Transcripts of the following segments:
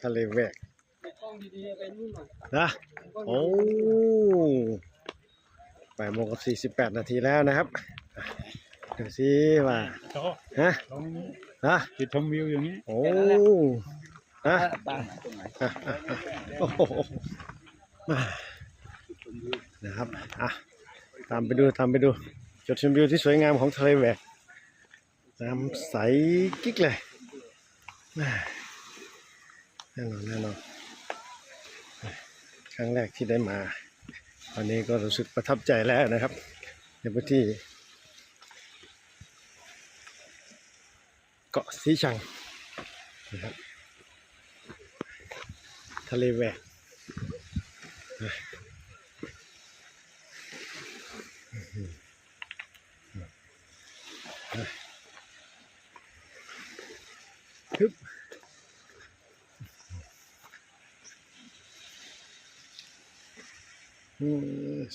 ทะเลแหวกนะโอ้8:48 นาทีแล้วนะครับดูสิว่าฮะจุดชมวิวอย่างนี้โอ้ฮะโอ้โหนะครับตามไปดูจุดชมวิวที่สวยงามของทะเลแหวกน้ำใสกิ๊กเลยแน่นอนครั้งแรกที่ได้มาวันนี้ก็รู้สึกประทับใจแล้วนะครับในพื้นที่เกาะสีชังนะครับทะเลแหวกฮึบ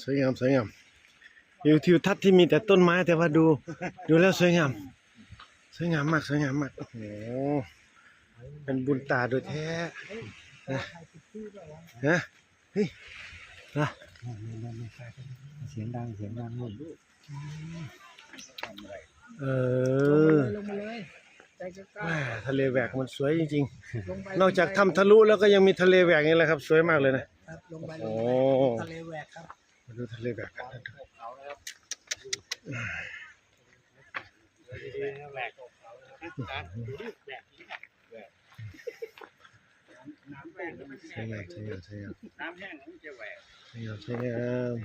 สวยงามวิวทิวทัศน์ที่มีแต่ต้นไม้แต่ว่าดูแล้วสวยงามมากโอ้โหเป็นบุญตาโดยแท้นะเฮ้ยนะเสียงดังนู่นลงมาเลยทะเลแหวกมันสวยจริงๆนอกจากทำทะลุแล้วก็ยังมีทะเลแหวกนี่แหละครับสวยมากเลยนะลงไปทะเลแหวกครับมาดูทะเลแหวกกันน้ำแห้งแล้วมันจะแหวก สวยงาม